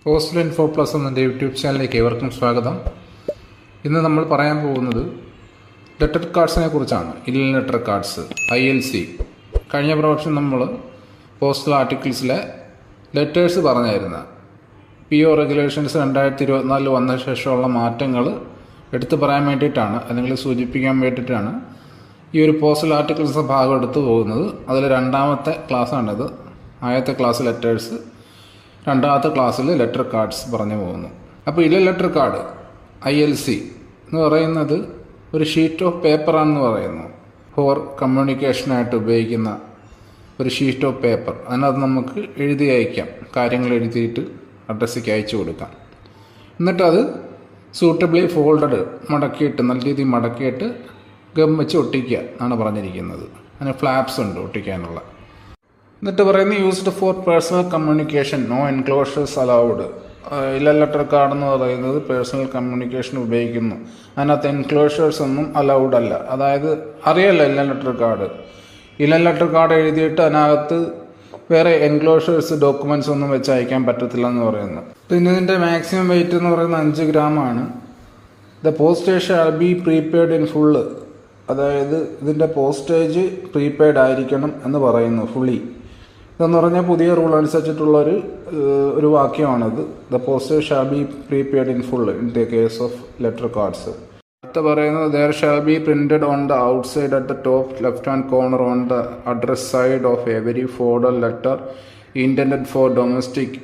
Postal info plus എന്ന YouTube ചാനലിലേക്ക് ഏവർക്കും സ്വാഗതം. ഇന്ന് നമ്മൾ പറയാൻ പോകുന്നത് ലെറ്റർ കാർഡ്സിനെ കുറിച്ചാണ്. ഇല്ലൻ ലെറ്റർ കാർഡ്സ് ILC. കഴിഞ്ഞ പ്രാവശ്യം നമ്മൾ പോസ്റ്റൽ ആർട്ടിക്കിൾസിലെ ലെറ്റേഴ്സ് പറഞ്ഞായിരുന്നു. PO റെഗുലേഷൻസ് 2024 വന്ന ശേഷമുള്ള മാറ്റങ്ങൾ എടുത്തു പറയാൻ വേണ്ടിയിട്ടാണ്, അല്ലെങ്കിൽ സൂചിപ്പിക്കാൻ വേണ്ടിയിട്ടാണ് ഈ ഒരു പോസ്റ്റൽ ആർട്ടിക്കിൾസ് ഭാഗം എടുത്തു പോകുന്നത്. അതിൽ രണ്ടാമത്തെ ക്ലാസ്സാണിത്. ആദ്യത്തെ ക്ലാസ് ലെറ്റേഴ്സ്, രണ്ടാമത്തെ ക്ലാസ്സിൽ ലെറ്റർ കാർഡ്സ് പറഞ്ഞു പോകുന്നു. അപ്പോൾ ഇല്ലൻ ലെറ്റർ കാർഡ് ILC എന്ന് പറയുന്നത് ഒരു ഷീറ്റ് ഓഫ് പേപ്പറാണെന്ന് പറയുന്നു. ഫോർ കമ്മ്യൂണിക്കേഷനായിട്ട് ഉപയോഗിക്കുന്ന ഒരു ഷീറ്റ് ഓഫ് പേപ്പർ. അതിനകത്ത് നമുക്ക് എഴുതി അയക്കാം, കാര്യങ്ങൾ എഴുതിയിട്ട് അഡ്രസ്സിലേക്ക് അയച്ചു കൊടുക്കാം. എന്നിട്ടത് സൂട്ടബിളി ഫോൾഡഡ് മടക്കിയിട്ട്, നല്ല രീതിയിൽ മടക്കിയിട്ട് ഗം വെച്ച് ഒട്ടിക്കുക എന്നാണ് പറഞ്ഞിരിക്കുന്നത്. അതിന് ഫ്ലാപ്സ് ഉണ്ട് ഒട്ടിക്കാനുള്ള. എന്നിട്ട് പറയുന്നത് used for personal communication, no enclosures allowed. Inland letter card എന്ന് പറയുന്നത് പേഴ്സണൽ കമ്മ്യൂണിക്കേഷൻ ഉപയോഗിക്കുന്നു. അതിനകത്ത് എൻക്ലോഷേഴ്സ് ഒന്നും അലൗഡ് അല്ല. അതായത് അറിയാലോ ഇല്ലൻ ലെറ്റർ കാർഡ്. ഇല്ലൻ ലെറ്റർ കാർഡ് എഴുതിയിട്ട് അതിനകത്ത് വേറെ എൻക്ലോഷേഴ്സ്, ഡോക്യുമെൻറ്റ്സ് ഒന്നും വെച്ച് അയക്കാൻ പറ്റത്തില്ല എന്ന് പറയുന്നു. പിന്നെ ഇതിൻ്റെ മാക്സിമം വെയിറ്റ് എന്ന് പറയുന്നത് 5 ഗ്രാമാണ്. The postage shall be prepaid in full. അതായത് ഇതിൻ്റെ പോസ്റ്റേജ് പ്രീപെയ്ഡ് ആയിരിക്കണം എന്ന് പറയുന്നു, ഫുള്ളി. ഇതെന്ന് പറഞ്ഞാൽ പുതിയ റൂൾ അനുസരിച്ചിട്ടുള്ളൊരു വാക്യമാണിത്. The postage shall be prepaid in full in the case of letter cards. അടുത്ത പറയുന്നത് there shall be printed on the outside at the top left hand corner on the address side of every folder letter intended for domestic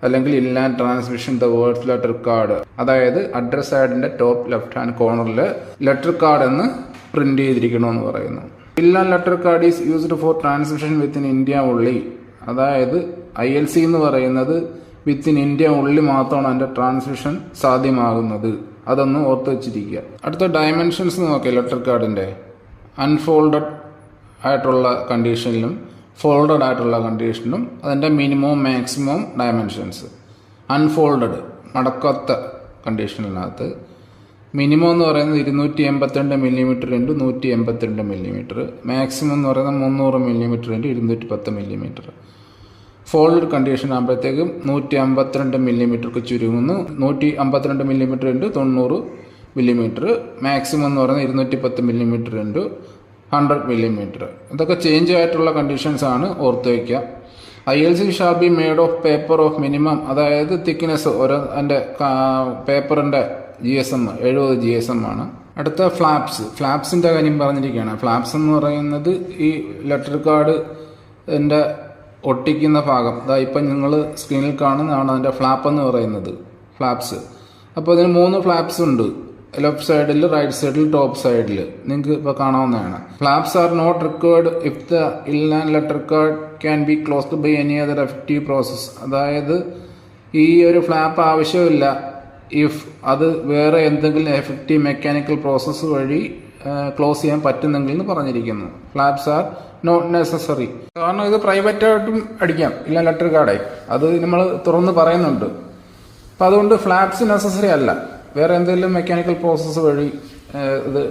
അല്ലെങ്കിൽ inland transmission the words letter card. അതായത് address സൈഡിൻ്റെ top left hand കോർണറിൽ letter card എന്ന് print ചെയ്തിരിക്കണമെന്ന് പറയുന്നു. Inland letter card is used for transmission within India ഉള്ളി. അതായത് ILC എന്ന് പറയുന്നത് വിത്തിൻ ഇന്ത്യ ഉള്ളി മാത്രമാണ് അതിൻ്റെ ട്രാൻസ്മിഷൻ സാധ്യമാകുന്നത്. അതൊന്ന് ഓർത്ത് വെച്ചിരിക്കുക. അടുത്ത ഡയമെൻഷൻസ് നോക്കിയാൽ ലെറ്റർ കാർഡിൻ്റെ അൺഫോൾഡഡ് ആയിട്ടുള്ള കണ്ടീഷനിലും ഫോൾഡഡ് ആയിട്ടുള്ള കണ്ടീഷനിലും അതിൻ്റെ മിനിമം മാക്സിമം ഡയമെൻഷൻസ്. അൺഫോൾഡഡ് മടക്കാത്ത കണ്ടീഷനിനകത്ത് മിനിമം എന്ന് പറയുന്നത് 282 മില്ലിമീറ്റർ ഇൻറ്റു 182 മില്ലിമീറ്റർ. മാക്സിമം എന്ന് പറയുന്നത് 300 millimetre into 210 millimetre. Folded condition ആകുമ്പോഴത്തേക്കും 152 മില്ലിമീറ്റർക്ക് ചുരുങ്ങുന്നു. 152 മില്ലിമീറ്റർ ഇൻറ്റു 90 മില്ലിമീറ്റർ. മാക്സിമം എന്ന് പറയുന്നത് 210 മില്ലിമീറ്റർ ഇൻറ്റു 100 മില്ലിമീറ്റർ. ഇതൊക്കെ ചേഞ്ച് ആയിട്ടുള്ള കണ്ടീഷൻസ് ആണ്, ഓർത്ത് വയ്ക്കുക. ILC shall be made of paper of minimum, അതായത് തിക്നെസ് ഓരോ എൻ്റെ പേപ്പറിൻ്റെ GSM 70 GSM ആണ്. അടുത്ത ഫ്ലാപ്സിൻ്റെ കാര്യം പറഞ്ഞിരിക്കുകയാണ്. ഫ്ലാപ്സ് എന്ന് പറയുന്നത് ഈ ലെറ്റർ കാർഡ് എൻ്റെ ഒട്ടിക്കുന്ന ഭാഗം. ഇപ്പം നിങ്ങൾ സ്ക്രീനിൽ കാണുന്നതാണ് അതിൻ്റെ ഫ്ലാപ്പ് എന്ന് പറയുന്നത്, ഫ്ലാപ്സ്. അപ്പോൾ ഇതിന് 3 ഫ്ലാപ്സ് ഉണ്ട്. ലെഫ്റ്റ് സൈഡിൽ, റൈറ്റ് സൈഡിൽ, ടോപ്പ് സൈഡിൽ. നിങ്ങൾക്ക് ഇപ്പോൾ കാണാവുന്നതാണ്. Flaps are not required if the inland letter card can be closed by any other effective process. അതായത് ഈ ഒരു ഫ്ലാപ്പ് ആവശ്യമില്ല ഇഫ് അത് വേറെ എന്തെങ്കിലും എഫക്റ്റീവ് മെക്കാനിക്കൽ പ്രോസസ്സ് വഴി ക്ലോസ് ചെയ്യാൻ പറ്റുന്നെങ്കിൽ എന്ന് പറഞ്ഞിരിക്കുന്നു. Flaps are not necessary. കാരണം ഇത് പ്രൈവറ്റായിട്ടും അടിക്കാം ഇല്ലൻ ലെറ്റർ കാർഡേ, അത് നമ്മൾ തുറന്ന് പറയുന്നുണ്ട്. അപ്പം അതുകൊണ്ട് ഫ്ലാപ്സ് നെസസറി അല്ല. വേറെ എന്തെങ്കിലും മെക്കാനിക്കൽ പ്രോസസ്സ് വഴി ഇത്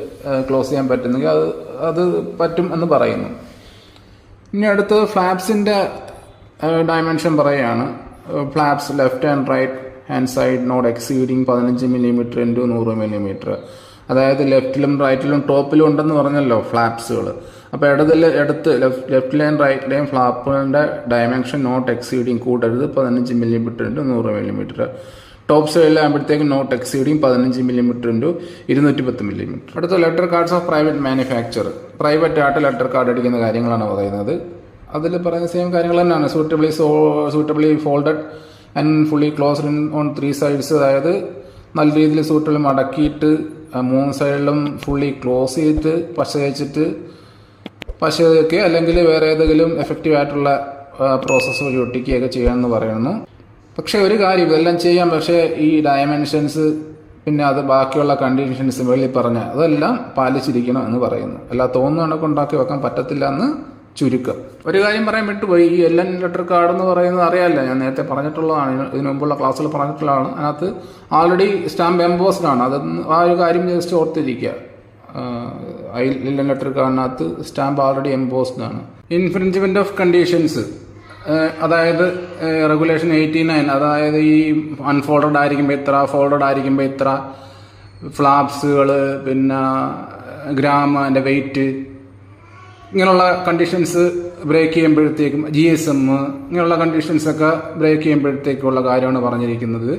ക്ലോസ് ചെയ്യാൻ പറ്റുന്നെങ്കിൽ അത് പറ്റും എന്ന് പറയുന്നു. ഇനി അടുത്തത് ഫ്ലാപ്സിൻ്റെ ഡയമെൻഷൻ പറയുകയാണ്. Flaps left and right hand side not exceeding 15 millimetre into 100 millimetre. അതായത് ലെഫ്റ്റിലും റൈറ്റിലും ടോപ്പിലും ഉണ്ടെന്ന് പറഞ്ഞല്ലോ ഫ്ലാപ്സുകൾ. അപ്പോൾ ലെഫ്റ്റിലെയും റൈറ്റിലെയും ഫ്ലാപ്പുകളുടെ ഡയമെൻഷൻ നോട്ട് എക്സീഡിങ് കൂടരുത് 15 മില്ലിമീറ്റർ ഇൻറ്റു 100 മില്ലിമീറ്റർ. ടോപ്പ് സൈഡിലാകുമ്പോഴത്തേക്കും not exceeding 15 millimetre into 210 millimetre. അടുത്ത letter cards of private manufacture. Private ആയിട്ട് ലെറ്റർ കാർഡ് അടിക്കുന്ന കാര്യങ്ങളാണ് പറയുന്നത്. അതിൽ പറയുന്ന സെയിം കാര്യങ്ങൾ തന്നെയാണ്. Suitably folded and fully closed on 3 sides. അതായത് നല്ല രീതിയിൽ സൂട്ടബിൾ മടക്കിയിട്ട് 3 സൈഡിലും ഫുള്ളി ക്ലോസ് ചെയ്തിട്ട് പശ തേക്കുക, അല്ലെങ്കിൽ വേറെ ഏതെങ്കിലും എഫക്റ്റീവ് ആയിട്ടുള്ള പ്രോസസ്സ് വഴി ഒട്ടിക്കുകയൊക്കെ ചെയ്യാമെന്ന് പറയുന്നു. പക്ഷേ ഒരു കാര്യം, ഇതെല്ലാം ചെയ്യാം, പക്ഷേ ഈ ഡയമെൻഷൻസ് പിന്നെ അത് ബാക്കിയുള്ള കണ്ടീഷൻസ് വെളിയിൽ പറഞ്ഞാൽ അതെല്ലാം പാലിച്ചിരിക്കണം എന്ന് പറയുന്നു. അല്ല തോന്നുന്ന കണക്ക് ഉണ്ടാക്കി വെക്കാൻ പറ്റത്തില്ല എന്ന് ചുരുക്കം. ഒരു കാര്യം പറയാൻ വിട്ടുപോയി. ഈ ഇല്ലൻ ലെറ്റർ കാർഡ് എന്ന് പറയുന്നത് അറിയാമല്ലോ, ഞാൻ നേരത്തെ പറഞ്ഞിട്ടുള്ളതാണ്, ഇതിനു മുമ്പുള്ള ക്ലാസ്സിൽ പറഞ്ഞിട്ടുള്ളതാണ്. അതിനകത്ത് ആൾറെഡി സ്റ്റാമ്പ് എംബോസ്ഡ് ആണ്. അത് ആ ഒരു കാര്യം ജസ്റ്റ് ഓർത്തിരിക്കുക. ഇല്ലൻ ലെറ്റർ കാർഡിനകത്ത് സ്റ്റാമ്പ് ആൾറെഡി എംബോസ്ഡ് ആണ്. ഇൻഫ്രിഞ്ച്മെന്റ് ഓഫ് കണ്ടീഷൻസ് അതായത് റെഗുലേഷൻ 89, അതായത് ഈ അൺഫോൾഡഡ് ആയിരിക്കുമ്പോൾ ഇത്ര, ഫോൾഡഡ് ആയിരിക്കുമ്പോൾ ഇത്ര, ഫ്ലാപ്സുകൾ, പിന്നെ ഗ്രാം, അതിൻ്റെ വെയിറ്റ്, ഇങ്ങനെയുള്ള കണ്ടീഷൻസ് ബ്രേക്ക് ചെയ്യുമ്പോഴത്തേക്കും GSM ഇങ്ങനെയുള്ള കണ്ടീഷൻസൊക്കെ ബ്രേക്ക് ചെയ്യുമ്പോഴത്തേക്കുള്ള കാര്യമാണ് പറഞ്ഞിരിക്കുന്നത്.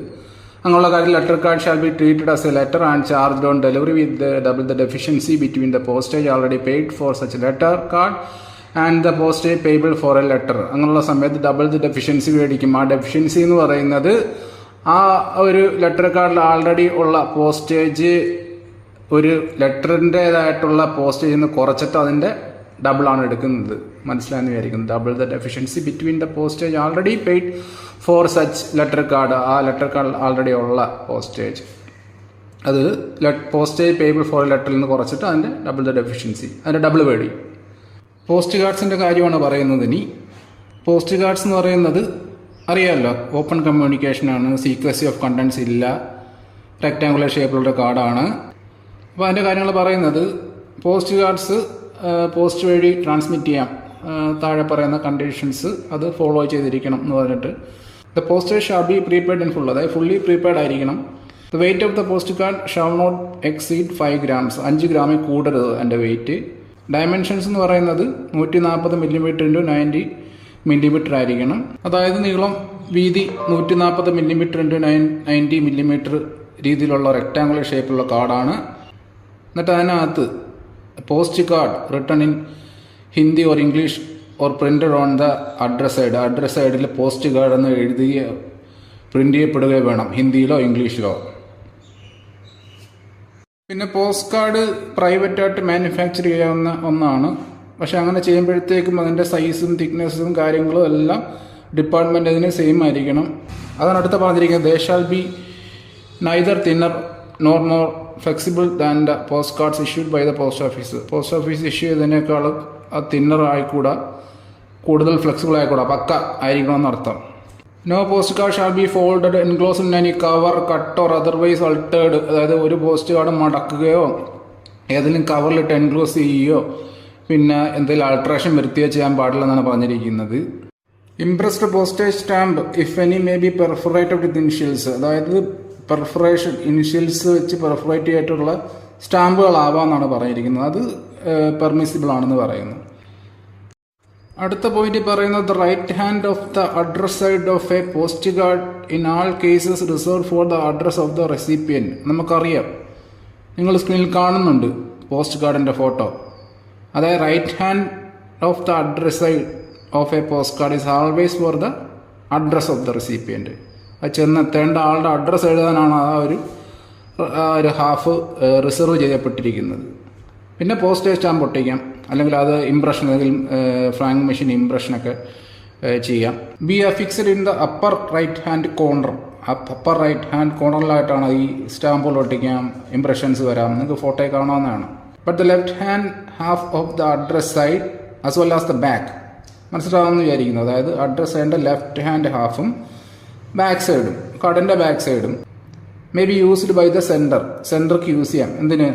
അങ്ങനെയുള്ള കാര്യം letter card shall be treated as a letter and charged on delivery with double the deficiency between the postage already paid for such letter card and the postage payable for a letter. അങ്ങനെയുള്ള സമയത്ത് double the deficiency മേടിക്കും. ആ deficiency എന്ന് പറയുന്നത് ആ ഒരു letter കാർഡിൽ already ഉള്ള പോസ്റ്റേജ് ഒരു ലെറ്ററിൻ്റേതായിട്ടുള്ള പോസ്റ്റേജിൽ നിന്ന് കുറച്ചിട്ട് അതിൻ്റെ ഡബിളാണ് എടുക്കുന്നത്. മനസ്സിലായെന്ന് വിചാരിക്കുന്നു. Double the deficiency between the postage already paid for such letter card. ആ ലെറ്റർ കാർഡിൽ ആൾറെഡി ഉള്ള പോസ്റ്റേജ്, അത് പോസ്റ്റേജ് പേബിൾ ഫോർ ലെറ്ററിൽ നിന്ന് കുറച്ചിട്ട് അതിൻ്റെ ഡബിൾ ദ ഡെഫിഷ്യൻസി, അതിൻ്റെ ഡബിൾ മേടിക്കും. പോസ്റ്റ് കാർഡ്സിൻ്റെ കാര്യമാണ് പറയുന്നത്. ഇനി പോസ്റ്റ് കാർഡ്സ് എന്ന് പറയുന്നത് അറിയാമല്ലോ, ഓപ്പൺ കമ്മ്യൂണിക്കേഷനാണ്, സീക്വൻസി ഓഫ് കണ്ടൻസ് ഇല്ല, റെക്ടാങ്കുലർ ഷേപ്പിലുള്ള കാർഡാണ്. അപ്പോൾ അതിൻ്റെ കാര്യങ്ങൾ പറയുന്നത് പോസ്റ്റ് കാർഡ്സ് പോസ്റ്റ് വഴി ട്രാൻസ്മിറ്റ് ചെയ്യാം. താഴെ പറയുന്ന കണ്ടീഷൻസ് അത് ഫോളോ ചെയ്തിരിക്കണം എന്ന് പറഞ്ഞിട്ട് the postage shall be prepaid in full, അതായത് ഫുള്ളി പ്രീപെയ്ഡ് ആയിരിക്കണം. The weight of the post card shall not exceed 5 grams, 5 ഗ്രാമിൽ കൂടരുത് എൻ്റെ വെയിറ്റ്. ഡയമെൻഷൻസ് എന്ന് പറയുന്നത് 140 mm × 90 mm ആയിരിക്കണം. അതായത് നീളം വീതി 140 mm × 90 mm രീതിയിലുള്ള റെക്ടാങ്കുലർ ഷേപ്പിലുള്ള കാർഡാണ്. എന്നിട്ട് അതിനകത്ത് post card written in Hindi or English or printed on the address side, address സൈഡിൽ പോസ്റ്റ് കാർഡ് എന്ന് പ്രിന്റ് ചെയ്യപ്പെടുകയോ വേണം, ഹിന്ദിയിലോ ഇംഗ്ലീഷിലോ. പിന്നെ പോസ്റ്റ് കാർഡ് പ്രൈവറ്റായിട്ട് മാനുഫാക്ചർ ചെയ്യാവുന്ന ഒന്നാണ്. പക്ഷെ അങ്ങനെ ചെയ്യുമ്പോഴത്തേക്കും അതിൻ്റെ സൈസും തിക്നെസ്സും കാര്യങ്ങളും എല്ലാം ഡിപ്പാർട്ട്മെൻറ്റ് അതിന് സെയിം ആയിരിക്കണം. അതാണ് അടുത്ത പറഞ്ഞിരിക്കുന്നത്. They shall be neither thinner nor more flexible than the post cards issued by the post office. Post office issue ചെയ്തതിനേക്കാൾ ആ തിന്നർ ആയിക്കൂടാ, കൂടുതൽ ഫ്ലെക്സിബിൾ ആയിക്കൂടാ, പക്ക ആയിരിക്കണമെന്ന് അർത്ഥം. No post card shall be folded enclosed in any cover, cut or otherwise altered. അതായത് ഒരു പോസ്റ്റ് കാർഡ് മടക്കുകയോ ഏതെങ്കിലും കവറിലിട്ട് എൻക്ലോസ് ചെയ്യുകയോ പിന്നെ എന്തെങ്കിലും ആൾട്രേഷൻ വരുത്തുകയോ ചെയ്യാൻ പാടില്ലെന്നാണ് പറഞ്ഞിരിക്കുന്നത്. Impressed postage stamp if any may be perforated with initials, അതായത് പെർഫറേഷൻ ഇനിഷ്യൽസ് വെച്ച് പെർഫറേറ്റ് ചെയ്തിട്ടുള്ള സ്റ്റാമ്പുകളാവാമെന്നാണ് പറഞ്ഞിരിക്കുന്നത്. അത് പെർമിസിബിൾ ആണെന്ന് പറയുന്നു. അടുത്ത പോയിന്റ് പറയുന്നത് right hand of the address side of a post card in all cases reserve for the address of the recipient. നമുക്കറിയാം, നിങ്ങൾ സ്ക്രീനിൽ കാണുന്നുണ്ട് പോസ്റ്റ് കാർഡിൻ്റെ ഫോട്ടോ. അതായത് right hand of the address side of a post card is always for the address of the recipient. അത് ചെന്നെത്തേണ്ട ആളുടെ address എഴുതാനാണ് ആ ഒരു ഹാഫ് റിസർവ് ചെയ്യപ്പെട്ടിരിക്കുന്നത്. പിന്നെ പോസ്റ്റേജ് സ്റ്റാമ്പ് ഒട്ടിക്കാം, അല്ലെങ്കിൽ അത് ഇംപ്രഷൻ, അല്ലെങ്കിൽ ഫ്രാങ്ക് മെഷീൻ ഇംപ്രഷനൊക്കെ ചെയ്യാം. Be affixed in the upper right hand corner. Upper right hand കോർണറിലായിട്ടാണ് ഈ സ്റ്റാമ്പുകൾ ഒട്ടിക്കാം, ഇംപ്രഷൻസ് വരാം, നിങ്ങൾക്ക് ഫോട്ടോയിൽ കാണാവുന്നതാണ്. But the left hand half of the address side as well as the back. മനസ്സിലാവുമെന്ന് വിചാരിക്കുന്നു. അതായത് അഡ്രസ് സൈഡിൻ്റെ ലെഫ്റ്റ് ഹാൻഡ് ഹാഫും ബാക്ക് സൈഡും, കാർഡിൻ്റെ ബാക്ക് സൈഡും may be used by the സെൻറ്റർക്ക് യൂസ് ചെയ്യാം. എന്തിന്?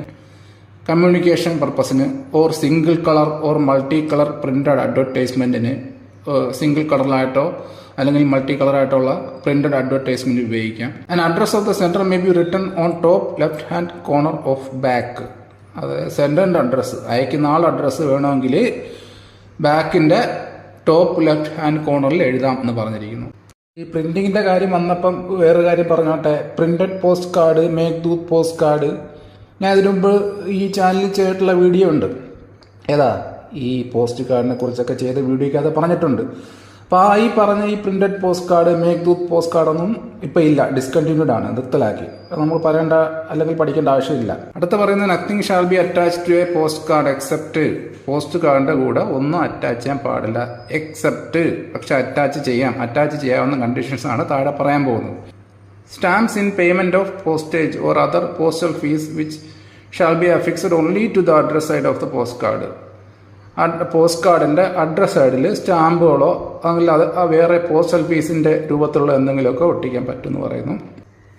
കമ്മ്യൂണിക്കേഷൻ പർപ്പസിന്, or single colour or multi colour printed അഡ്വർടൈസ്മെൻറ്റിന്. Single കളറിലായിട്ടോ അല്ലെങ്കിൽ മൾട്ടി കളറായിട്ടുള്ള പ്രിന്റഡ് അഡ്വർടൈസ്മെൻറ്റ് ഉപയോഗിക്കാം. And address of the centre may be written on top left hand corner of back. അതായത് സെൻറ്ററിൻ്റെ address, അയക്കുന്ന ആൾ address വേണമെങ്കിൽ ബാക്കിൻ്റെ ടോപ്പ് ലെഫ്റ്റ് ഹാൻഡ് കോർണറിൽ എഴുതാം എന്ന് പറഞ്ഞിരിക്കുന്നു. ഈ പ്രിന്റിങ്ങിൻ്റെ കാര്യം വന്നപ്പം വേറെ കാര്യം പറഞ്ഞോട്ടെ. Printed post card, Meghdoot post card, ഞാൻ ഇതിനു മുമ്പ് ഈ ചാനലിൽ ചെയ്തിട്ടുള്ള വീഡിയോ ഉണ്ട്. ഏതാ ഈ പോസ്റ്റ് കാർഡിനെ കുറിച്ചൊക്കെ ചെയ്ത വീഡിയോയ്ക്കകത്ത് പറഞ്ഞിട്ടുണ്ട്. അപ്പോൾ ഈ പറഞ്ഞ ഈ printed post card, Meghdoot post കാർഡൊന്നും ഇപ്പം ഇല്ല, ഡിസ്കണ്ടിന്യൂഡ് ആണ്, നിർത്തലാക്കി. അത് നമ്മൾ പറയേണ്ട അല്ലെങ്കിൽ പഠിക്കേണ്ട ആവശ്യമില്ല. അടുത്ത പറയുന്നത് nothing shall be attach to a post card except. Post കാർഡിൻ്റെ കൂടെ ഒന്നും അറ്റാച്ച് ചെയ്യാൻ പാടില്ല, എക്സെപ്റ്റ്. പക്ഷെ അറ്റാച്ച് ചെയ്യാം. അറ്റാച്ച് ചെയ്യാവുന്ന കണ്ടീഷൻസ് ആണ് താഴെ പറയാൻ പോകുന്നത്. Stamps in payment of postage or other postal fees which shall be affixed only to the address side of the post card. Post കാർഡിൻ്റെ അഡ്രസ് സൈഡിൽ സ്റ്റാമ്പുകളോ അല്ലെങ്കിൽ അത് വേറെ പോസ്റ്റൽ ഫീസിൻ്റെ രൂപത്തിലുള്ള എന്തെങ്കിലുമൊക്കെ ഒട്ടിക്കാൻ പറ്റുമെന്ന് പറയുന്നു.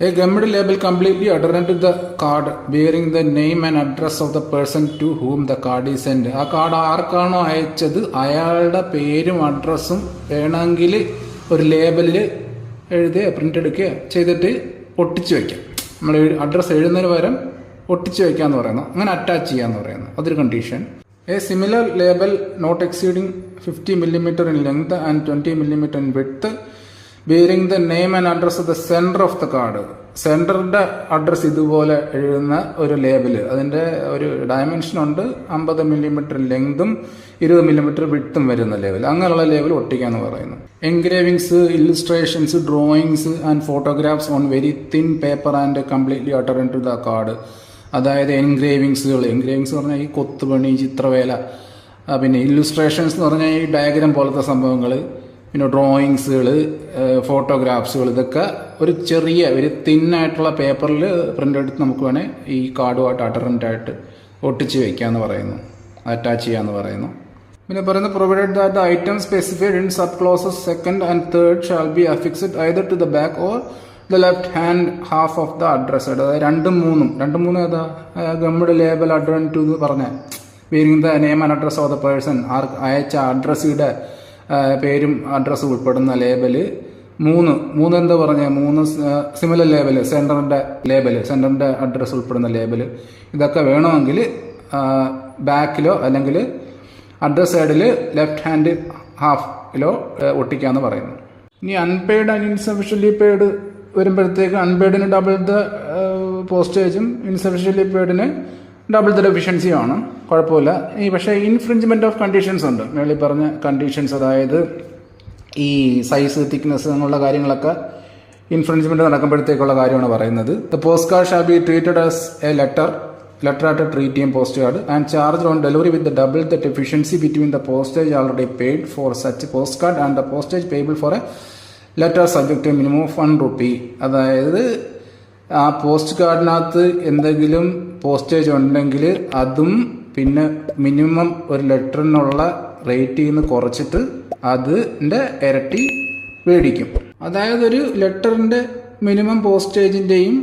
A gummed label completely adherent to the card bearing the name and address of the person to whom the card is sent. ആ കാർഡ് ആർക്കാണോ അയച്ചത് അയാളുടെ പേരും അഡ്രസ്സും വേണമെങ്കിൽ ഒരു ലേബലിൽ എഴുതി പ്രിൻ്റ് എടുക്കുക ചെയ്തിട്ട് ഒട്ടിച്ച് വയ്ക്കാം. നമ്മൾ അഡ്രസ്സ് എഴുതുന്നതിന് പകരം ഒട്ടിച്ച് വയ്ക്കാമെന്ന് പറയുന്നത്, അങ്ങനെ അറ്റാച്ച് ചെയ്യാമെന്ന് പറയുന്നത്, അതൊരു condition. A similar label not exceeding 50 mm in length and 20 mm in width bearing the name and address of the sender of the card. സെൻഡറിൻ്റെ അഡ്രസ്സ് ഇതുപോലെ എഴുതുന്ന ഒരു ലേബിള്, അതിൻ്റെ ഒരു ഡയമെൻഷനുണ്ട്, 50 mm ലെങ്തും 20 mm വിഡ്ത്തും വരുന്ന ലേബിൾ, അങ്ങനെയുള്ള ലേബിൾ ഒട്ടിക്കാന്ന് പറയുന്നു. Engravings, illustrations, drawings and photographs on very thin paper and completely adherent to the card. അതായത് എൻഗ്രേവിങ്സ് പറഞ്ഞാൽ ഈ കൊത്തുപണി, ചിത്രവേല, പിന്നെ ഇല്ലുസ്ട്രേഷൻസ് എന്ന് പറഞ്ഞാൽ ഈ ഡയഗ്രാം പോലത്തെ സംഭവങ്ങൾ, പിന്നെ ഡ്രോയിങ്സുകൾ, ഫോട്ടോഗ്രാഫ്സുകൾ, ഇതൊക്കെ ഒരു ചെറിയ ഒരു തിന്നായിട്ടുള്ള പേപ്പറിൽ പ്രിൻ്റ് എടുത്ത് നമുക്ക് വേണേൽ ഈ കാർഡുമായിട്ട് അട്ടറൻ്റായിട്ട് ഒട്ടിച്ച് വയ്ക്കാമെന്ന് പറയുന്നു, അറ്റാച്ച് ചെയ്യാമെന്ന് പറയുന്നു. പിന്നെ പറയുന്നത് provided that the item specified in sub clauses 2nd and 3rd shall be affixed either to the back or the left hand half of the address. അതായത് 2-3 ഏതാ ഗമ്മഡ് ലേബൽ അഡ്രൻ ടു പറഞ്ഞ bearing the name and address of the person, അയച്ച അഡ്രസ്സിയുടെ പേരും അഡ്രസ്സും ഉൾപ്പെടുന്ന label. 3 എന്താ പറഞ്ഞ 3 സിമിലർ ലേബല്, സെൻറ്ററിൻ്റെ അഡ്രസ്സ് ഉൾപ്പെടുന്ന ലേബല്. ഇതൊക്കെ വേണമെങ്കിൽ ബാക്കിലോ അല്ലെങ്കിൽ അഡ്രസ് സൈഡിൽ ലെഫ്റ്റ് ഹാൻഡ് ഹാഫിലോ ഒട്ടിക്കാമെന്ന് പറയുന്നു. ഇനി അൺപെയ്ഡ് ആൻഡ് ഇൻസഫിഷ്യൻ്റ്ലി പെയ്ഡ് വരുമ്പോഴത്തേക്ക് അൺപെയ്ഡിന് ഡബിൾ ദ പോസ്റ്റേജും ഇൻസഫിഷ്യൻ്റ്ലി പെയ്ഡിന് ഡബിൾ ദ ഡെഫിഷ്യൻസിയാണ്, കുഴപ്പമില്ല. പക്ഷേ ഇൻഫ്രിഞ്ച്മെൻറ്റ് ഓഫ് കണ്ടീഷൻസ് ഉണ്ട്, മേളിൽ പറഞ്ഞ കണ്ടീഷൻസ്. അതായത് ഈ സൈസ്, തിക്നെസ് അങ്ങനെയുള്ള കാര്യങ്ങളൊക്കെ ഇൻഫ്രിഞ്ച്മെൻറ്റ് നടക്കുമ്പോഴത്തേക്കുള്ള കാര്യമാണ് പറയുന്നത്. The post card shall be treated as a ലെറ്ററായിട്ട് ട്രീറ്റ് ചെയ്യും post card and charge on delivery with double the deficiency between the postage already paid for such post card and the postage payable for a letter subject minimum of 1 rupee. അതായത് ആ post കാർഡിനകത്ത് എന്തെങ്കിലും postage ഉണ്ടെങ്കിൽ അതും പിന്നെ minimum ഒരു ലെറ്ററിനുള്ള റേറ്റിൽ നിന്ന് കുറച്ചിട്ട് അതിൻ്റെ ഇരട്ടി മേടിക്കും. അതായത് ഒരു ലെറ്ററിൻ്റെ മിനിമം പോസ്റ്റേജിൻ്റെയും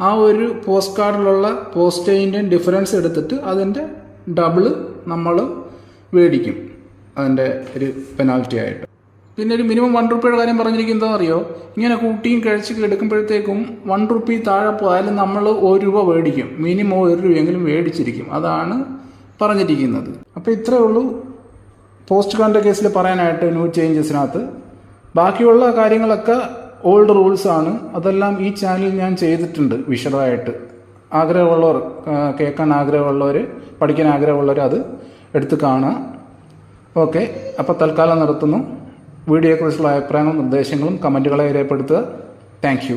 ആ ഒരു പോസ്റ്റ് കാർഡിലുള്ള പോസ്റ്റേജിൻ്റെയും ഡിഫറൻസ് എടുത്തിട്ട് അതിൻ്റെ ഡബിള് നമ്മൾ മേടിക്കും, അതിൻ്റെ ഒരു പെനാൽറ്റി ആയിട്ട്. പിന്നെ ഒരു മിനിമം 1 രൂപയുടെ കാര്യം പറഞ്ഞിരിക്കുന്നത് അറിയോ, ഇങ്ങനെ കൂട്ടിയും കഴിച്ച് എടുക്കുമ്പോഴത്തേക്കും 1 രൂപ താഴെ പോയാലും നമ്മൾ 1 രൂപ മേടിക്കും, മിനിമം 1 രൂപയെങ്കിലും മേടിച്ചിരിക്കും, അതാണ് പറഞ്ഞിരിക്കുന്നത്. അപ്പോൾ ഇത്രയേ ഉള്ളൂ പോസ്റ്റ് കാർഡിൻ്റെ കേസിൽ പറയാനായിട്ട് ന്യൂ ചേഞ്ചസിനകത്ത്. ബാക്കിയുള്ള കാര്യങ്ങളൊക്കെ ഓൾഡ് റൂൾസ് ആണ്, അതെല്ലാം ഈ ചാനലിൽ ഞാൻ ചെയ്തിട്ടുണ്ട് വിശദമായിട്ട്. ആഗ്രഹമുള്ളവർ, കേൾക്കാൻ ആഗ്രഹമുള്ളവർ, പഠിക്കാൻ ആഗ്രഹമുള്ളവർ അത് എടുത്ത് കാണുക. ഓക്കെ, അപ്പോൾ തൽക്കാലം നിർത്തുന്നു. വീഡിയോയെക്കുറിച്ചുള്ള അഭിപ്രായങ്ങളും നിർദ്ദേശങ്ങളും കമൻറ്റുകളെ രേഖപ്പെടുത്തുക. Thank you.